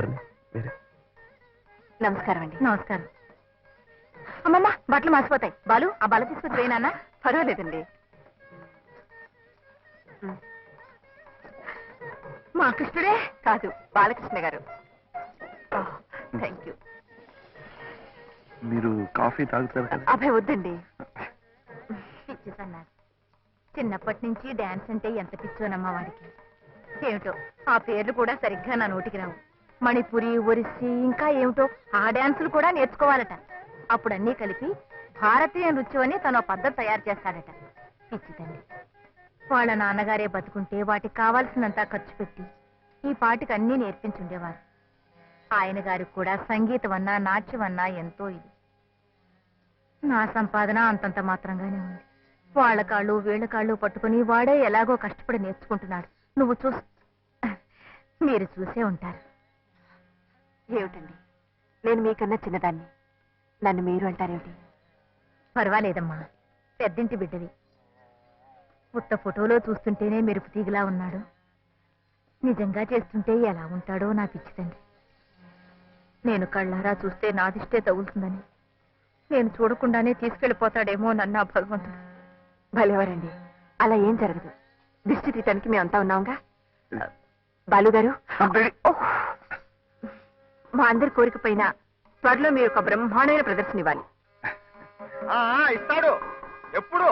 గారిని. నమస్కారం అండి. నమస్కారం. అమ్మమ్మ బట్టలు మాసిపోతాయి. బాలు ఆ బల తీసుకుని పోయినా. పర్వాలేదండి. మా కృష్ణుడే కాదు, బాలకృష్ణ గారు. Thank you. మీరు కాఫీ తాగుతారు కదా? అబ్బాయి వద్దండి. పిచ్చిసన్నారు. చిన్నప్పటి నుంచి డాన్స్ అంటే ఎంత పిచ్చోనమ్మా వాడికి. ఏమిటో ఆ పేర్లు కూడా సరిగ్గా నా నోటికి రావు. మణిపురి, ఒరిస్సీ, ఇంకా ఏమిటో ఆ డాన్సులు కూడా నేర్చుకోవాలట. అప్పుడు అన్నీ కలిపి భారతీయ నృత్యం అని తన పద్ధతి తయారు చేస్తాడట. పిచ్చితండి. వాళ్ళ నాన్నగారే బతుకుంటే వాటికి కావాల్సినంత ఖర్చు పెట్టి ఈ పాటికి అన్నీ నేర్పించుండేవారు. ఆయన గారికి కూడా సంగీతం అన్నా నాట్యం అన్నా ఎంతో ఇది. నా సంపాదన అంతంత మాత్రంగానే ఉంది. వాళ్ళ కాళ్ళు వీళ్ళ కాళ్ళు పట్టుకుని వాడే ఎలాగో కష్టపడి నేర్చుకుంటున్నాడు. మీరు చూసే ఉంటారు. ఏమిటండి, నేను మీకన్నా చిన్నదాన్ని, నన్ను మీరు అంటారేమిటి? పర్వాలేదమ్మా, పెద్దింటి బిడ్డవి. ఉత్త ఫోటోలో చూస్తుంటేనే మెరుపు తీగలా ఉన్నాడు. నిజంగా చేస్తుంటే ఎలా ఉంటాడో నా పిచ్చితండి. నేను కళ్ళారా చూస్తే నాదిష్టే తగులుతుందని, నేను చూడకుండానే తీసుకెళ్లిపోతాడేమో నన్న భగవంతుడు. భలేవారండి, అలా ఏం జరగదు. దిష్టి తీయటానికి మేమంతా ఉన్నాంగా. బాలుగారు, మా అందరి కోరిక పైన త్వరలో మీరు ఒక బ్రహ్మాండమైన ప్రదర్శన ఇవ్వాలి. ఇస్తాడు. ఎప్పుడు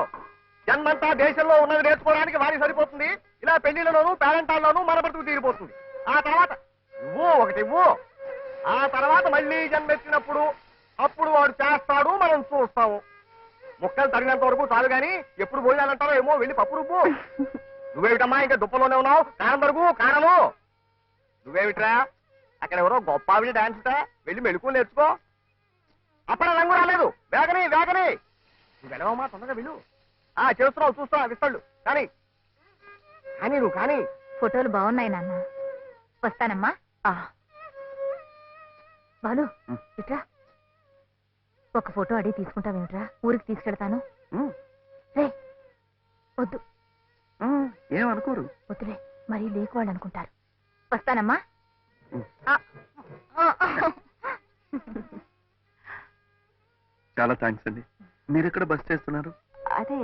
జన్మంతా దేశంలో ఉన్నది నేర్చుకోవడానికి వారికి సరిపోతుంది. ఇలా పెళ్లిళ్లలోనూ పేరెంటాల్లోనూ మన బ్రతుకు తీరిపోతుంది. ఆ తర్వాత ఒకటి ఆ తర్వాత మళ్ళీ జన్మెత్తినప్పుడు అప్పుడు వాడు చేస్తాడు, మనం చూస్తాము. ముక్కలు తగినంత వరకు చాలు గాని ఎప్పుడు పోయాలంటారో ఏమో. వెళ్ళి పప్పు రుబ్బు. నువ్వేమిటమ్మా ఇంకా దుప్పలోనే ఉన్నావు? కారం దొరుకు కారము. నువ్వేమిట్రా అక్కడ ఎవరో గొప్ప ఆవిడ డాన్స్ వెళ్ళి మెళుకు నేర్చుకో. అప్పుడే రంగు రాలేదు. వేగని నువ్వు వెళ్ళవమ్మా, తొందరగా వెళ్ళు. చేస్తున్నావు, చూస్తా విస్తాళ్ళు. కానీ నువ్వు కానీ. ఫోటోలు బాగున్నాయి నాన్న. వస్తానమ్మా. బాలు ఇట్రా, ఒక ఫోటో అడిగి తీసుకుంటావేమిట్రా? ఊరికి తీసుకెళ్తాను. రే వద్దు. ఏమనుకోరు. వద్దులే, మరీ లేకువాళ్ళు అనుకుంటారు. వస్తానమ్మా. చాలా థ్యాంక్స్ అండి. మీరు ఎక్కడ బస్ చేస్తున్నారు? అదే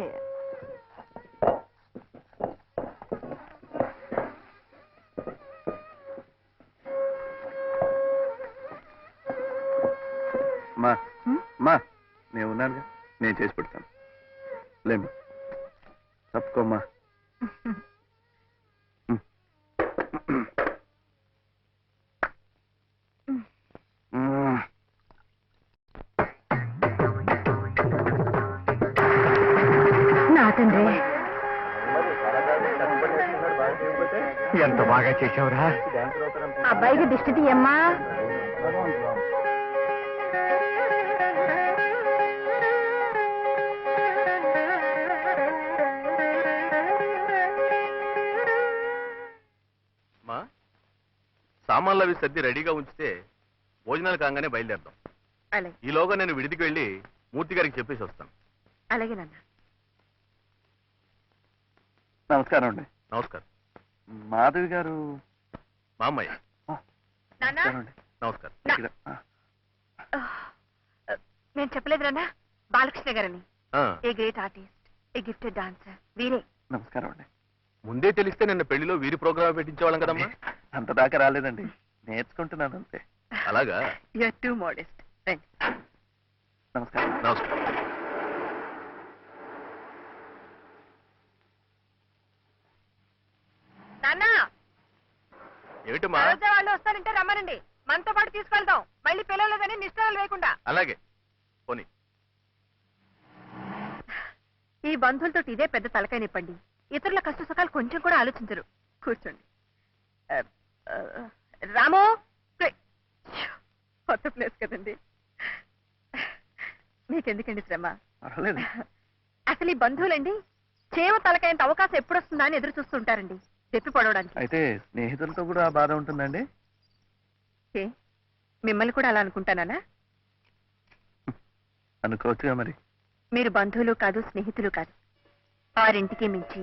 మా నేను ఉన్నానుగా, నేను చేసి పెడతాను. లేమ్మా, తప్పుకోమ్మా. నాకండి ఎంత బాగా చేసావురా. అబ్బాయికి దిష్టి తీయమ్మా. సామాన్లు అవి సర్ది రెడీగా ఉంచితే భోజనాలు కాగానే బయలుదేరదాం. ఈలోగా నేను విడిదికి వెళ్ళి మూర్తి గారికి చెప్పేసి వస్తాను. అలాగేనన్నా. నమస్కారం అండి. నమస్కారం. మాధవి గారు మా అమ్మాయి. నమస్కారం. నేను చెప్పలేదు నాన్న, బాలకృష్ణ గారని. A great artist, A gifted dancer వీరే. నమస్కారం అండి. ముందే తెలిస్తే నిన్న పెళ్లిలో వీరి ప్రోగ్రామ్ పెట్టించేవాళ్ళం కదమ్మా. అంత దాకా రాలేదండి, నేర్చుకుంటున్నాను అంతే. అలాగా? You are too modest. నమస్కారం. నమస్కారం. నాన్నా, ఏమిటమ్మా? వాళ్ళు వస్తారంటే రమ్మనండి, మనతో పాటు తీసుకెళ్తాం. మళ్ళీ పిల్లలేదని నిష్ఠలు లేకుండా. అలాగే పోనీ. ఈ బంధువులతో ఇదే పెద్ద తలకాయ నిప్పండి. ఇతరుల కష్ట సుఖాలు కొంచెం కూడా ఆలోచించరు. కూర్చోండి. రాము, కొత్త ప్లేస్ కదండి, మీకెందుకండి శ్రమ? అసలు ఈ బంధువులండి చేవ తలకాయంత అవకాశం ఎప్పుడు వస్తుందా అని ఎదురు చూస్తుంటారండి, చెప్పి పడవడానికి. అయితే స్నేహితులతో కూడా బాధ ఉంటుందండి? మిమ్మల్ని కూడా అలా అనుకుంటానా? అనుకోవచ్చుగా మరి. మీరు బంధువులు కాదు, స్నేహితులు కాదు, వారింటికి మించి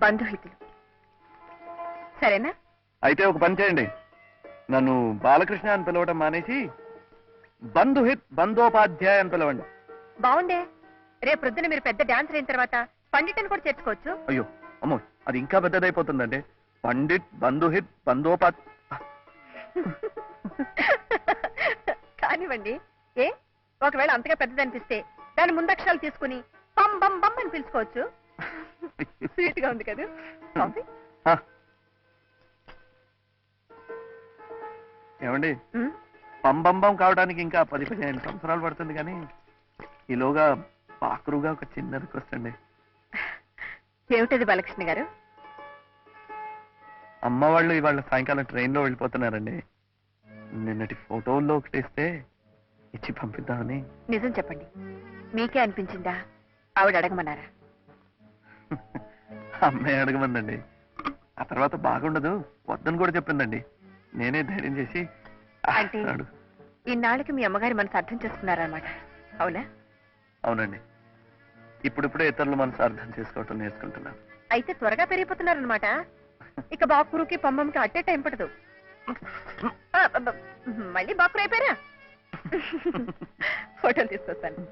బంధుహితులు. సరేనా? అయితే ఒక పని చేయండి, నన్ను బాలకృష్ణ అని పిలవటం మానేసి బంధుహిత్ బంధోపాధ్యాయ అని పిలవండి. బాగుండే. రేపు ప్రొద్దున మీరు పెద్ద డాన్సర్ అయిన తర్వాత పండిట్ని కూడా చేర్చుకోవచ్చు. అయ్యో అమ్మో, అది ఇంకా పెద్దదైపోతుందండి. పండిట్ బంధుహిత్ బంధోపాధ్యాయ. కానివ్వండి. ఏ ఒకవేళ అంతగా పెద్దదనిపిస్తే దాని ముందక్షరాలు తీసుకుని బం బం బం అని పిలుచుకోవచ్చు. స్వీట్ గా ఉంది కదా. కాఫీ? ఏమండి, పంబంబం కావడానికి ఇంకా 10-15 సంవత్సరాలు పడుతుంది, కానీ ఈలోగా పాకురుగా ఒక చిన్న రిక్వెస్ట్ అండి. ఏమిటది బాలకృష్ణ గారు? అమ్మ వాళ్ళు ఇవాళ సాయంకాలం ట్రైన్ లో వెళ్ళిపోతున్నారండి. నిన్నటి ఫోటోల్లో ఒకటి ఇస్తే ఇచ్చి పంపిద్దామని. నిజం చెప్పండి, మీకే అనిపించిందా ఆవిడ అడగమన్నారా? అమ్మాయి అడగమందండి. ఆ తర్వాత బాగుండదు వద్దని కూడా చెప్పిందండి. నేనే ధైర్యం చేసి అంటే ఇన్నాళ్ళకి మీ అమ్మగారి మనసు అర్థం చేసుకున్నారన్నమాట, అవునా? అవునండి, ఇప్పుడిప్పుడే ఇతరుల మనసు అర్థం చేసుకోవటం నేర్చుకుంటున్నాను. అయితే త్వరగా పెరిగిపోతున్నారనమాట. ఇక బాకురుకి పంబంకి అట్టే టైం పడదు. మళ్ళీ బాకురు అయిపోయారా? ఫోటోలు తీసుకొస్తాను.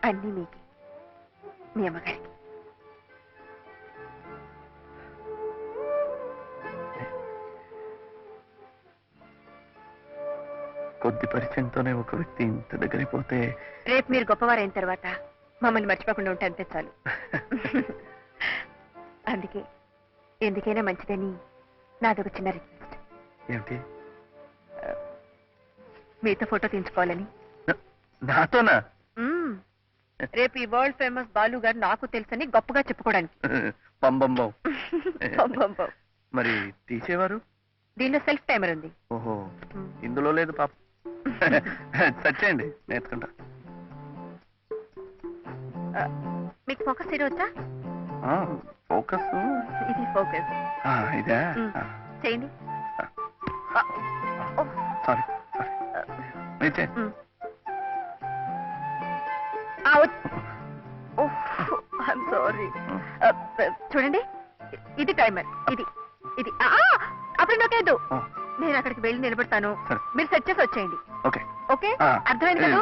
అన్నీ మీకి, మీ అమ్మగారికి. కొద్ది పరిచయంతోనే ఒక వ్యక్తి ఇంత దగ్గరైపోతే. రేపు మీరు గొప్పవారైన తర్వాత మమ్మల్ని మర్చిపోకుండా ఉంటే అంతే చాలు. అందుకే ఎందుకైనా మంచిదని నాదొక చిన్న రిక్వెస్ట్. ఏమిటి? మీతో ఫోటో తీయించుకోవాలని. నాతోనా? రేపు ఈ వరల్డ్ ఫేమస్ బాలు గారు నాకు తెలుసని గొప్పగా చెప్పుకోవడానికి. పంబంబం. పంబంబం. మరి తీసేవారు? దీనిలో సెల్ఫ్ టైమర్ ఉంది. ఓహో, ఇందులో లేదు పాప. సచ్చేయండి, నేర్చుకుంటా. మీకు ఫోకస్ చేయవచ్చా? ఫోకస్ ఇది ఫోకస్. ఇదా? చేయండి. Sorry sorry. సారీ. చూడండి, ఇది టైమర్. ఇది ఇది అప్పుడు నాకేదు. నేను అక్కడికి వెళ్ళి నిలబడతాను, మీరు సెట్ చేసి వచ్చేయండి. ఓకే ఓకే, అర్థమైంది కదా?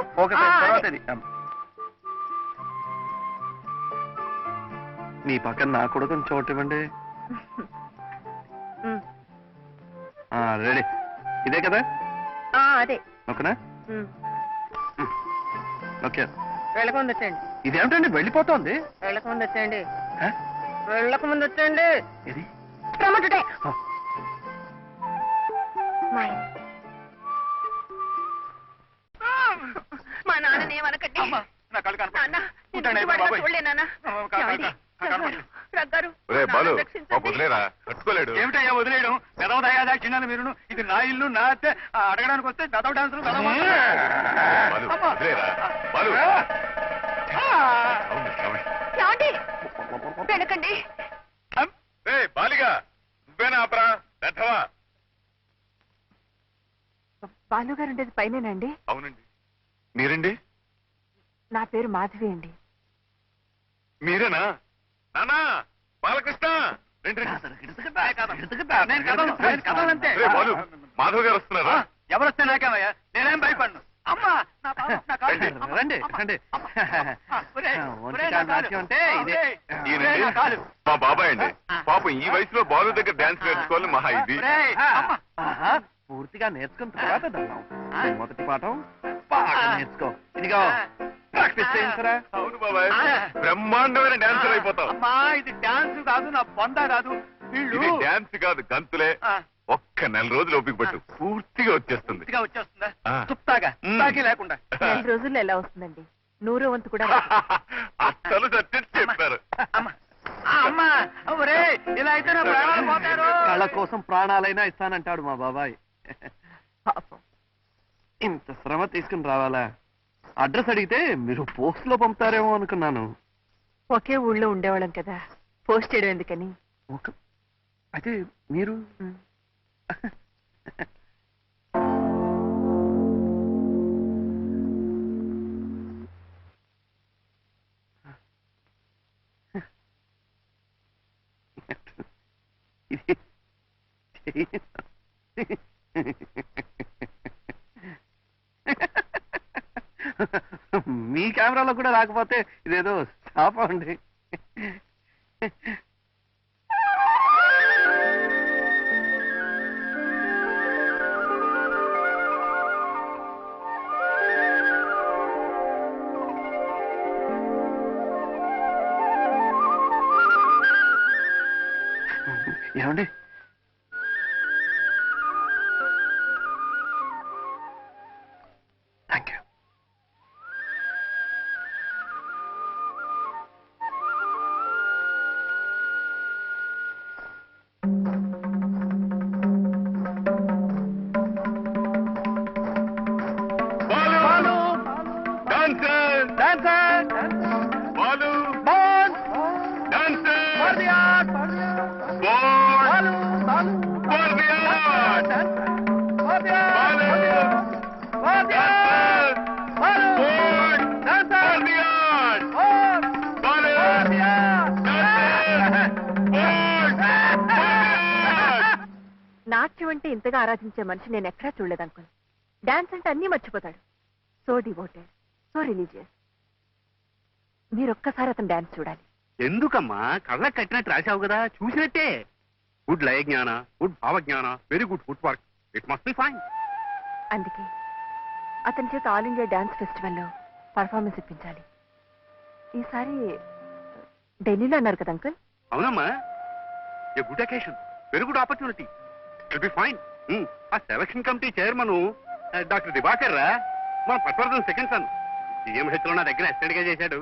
నీ పక్కన నాకు కూడా కొంచెం చోటు ఇవ్వండి. రెడీ, ఇదే కదా? అదే. ఓకేనా? ఓకే, వెళ్ళకముందు వచ్చేయండి. ఇదేమిటండి వెళ్ళిపోతుంది? వెళ్ళకముందు వచ్చేయండి. వెళ్ళకముందు వచ్చేయండి. ఇది రమ్మంటుంటే మా నాన్ననే అనకండి. ఏమిటయ్యా వదిలేయడం? పెదవ దయాదాక్షిణ్యాలు మీరును. ఇది నా ఇల్లు, నా అత్తే. అడగడానికి వస్తే పెదవ డాన్సులు వెనకండి. బాలిగా నువ్వేనా ఆపరా? బాలు గారు ఉండేది పైనేనండి? అవునండి. మీరండి? నా పేరు మాధవి అండి. మీరేనా? నానా బాలకృష్ణ, మాధవ్ గారు వస్తున్నారా? ఎవరు వస్తే నాకేమయ్యా? నేనేం భయపడను. అమ్మా నా కాలు, నా కాలు. అమ్మ, రండి అమ్మ, రండి అమ్మ, అమ్మ. ఒరేయ్, ఒంటి ఒరేయ్, కాలు నా కాలు. నాట్యం అంటే ఇదే. ఒరేయ్, నా కాలు. మా బాబాయ్ అండి పాపం ఈ వయసులో బాలు దగ్గర డాన్స్ నేర్చుకోవాలి మహా ఇది ఒరేయ్, అమ్మ. ఆహా, పూర్తిగా నేర్చుకున్న తర్వాత దండం. మొదటి పాఠం బాగా నేర్చుకో. ఇదిగో ప్రాక్టీస్ చేయించరా. అవును బాబాయ్ బ్రహ్మాండమైన డాన్సర్ అయిపోతావు. అమ్మా ఇది డాన్స్ కాదు, నా బొంద కాదు. ఇది వీళ్ళు డాన్స్ కాదు గంతులే. ఒక్క నెల రోజులు ఓపిక పట్టు పూర్తిగా వచ్చేస్తుంది. పూర్తిగా వచ్చేస్తుందా? ఆ. చుప్తాగా మ్. తాకి లేకుండా. 10 రోజుల్లో ఎలా వస్తుందండి? 100వ వంతు కూడా రాదు. అసలు సత్యం చెప్పారు. అమ్మా అమ్మా ఒరే ఇలా అయితే నా ప్రాణాలు పోతారు. కళ్ళ కోసం ప్రాణాలైనా ఇస్తానంటాడు మా బాబాయ్. పాపం. ఇంత శ్రమ తీసుకుని రావాలా? అడ్రస్ అడిగితే మీరు పోస్ట్ లో పంపుతారేమో అనుకున్నాను. ఒకే ఊళ్ళో ఉండేవాళ్ళం కదా, పోస్ట్ చేయడం ఎందుకని. అయితే మీరు మీ కెమెరాలో కూడా రాకపోతే ఇదేదో శాపం అండి. ఏమండి thank you. Balu dancer dancer ball ball dancer for the art ball Balu for the art for the Balu for the dancer ball ball for the art Balu నాట్యం అంటే ఇంతగా ఆరాధించే మనిషి నేను ఎక్కడా చూడలేదు అంకుల్. డాన్స్ అంటే అన్నీ మర్చిపోతాడు. So devoted, so religious. మీరొక్కసారి అతను డాన్స్ చూడాలి. ఎందుకమ్మా కళ్ళకి కట్టినట్టు రాశావు కదా, చూసినట్టే. గుడ్ లయ జ్ఞాన, గుడ్ భావజ్ఞాన, very good footwork. It must be fine. అందుకే అతని చేత ఆల్ ఇండియా డాన్స్ ఫెస్టివల్లో పర్ఫార్మెన్స్ ఇప్పించాలి. ఈసారి ఢిల్లీలో అన్నారు కదా అంకుల్. అవునమ్మా, a good occasion, very good opportunity. It be fine. ఆ selection committee chairman doctor Diwakar రా, మన పట్వర్ధన్ సెకండ్ సన్. GMH లో నా దగ్గర అసిస్టెంట్ గా చేశాడు.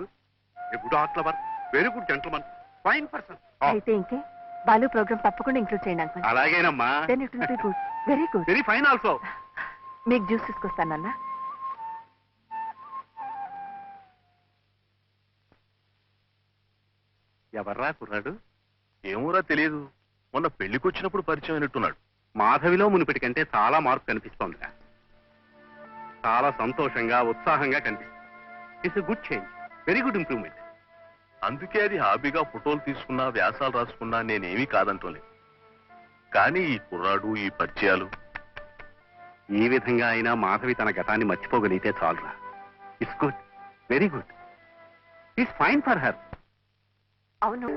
A good art lover, very good gentleman, fine person. అయితే ఇంకే బాలు ప్రోగ్రామ్ తప్పకుండా ఇంక్లూడ్ చేయండి అంకుల్. అలాగేనమ్మా, then it will be good, very good. Very fine also. మీకు జ్యూస్ తీసుకొస్తానన్నా. ఎవర్రా కుర్రాడు? ఏమోరా తెలియదు, మొన్న పెళ్లికొచ్చినప్పుడు పరిచయం అయినట్టున్నాడు. మాధవిలో మునిపటి కంటే చాలా మార్పు కనిపిస్తోందిరా. చాలా సంతోషంగా ఉత్సాహంగా కనిపిస్తుంది. It's a good change, very good improvement. అందుకే అది హాబీగా ఫోటోలు తీసుకున్నా వ్యాసాలు రాసుకున్నా నేనేమీ కాదంటోలేదు. కానీ ఈ కుర్రాడు ఈ పరిచయాలు ఈ విధంగా అయినా మాధవి తన గతాన్ని మర్చిపోగలిగితే చాలురా. It's good, very good. It's fine for her. అవును.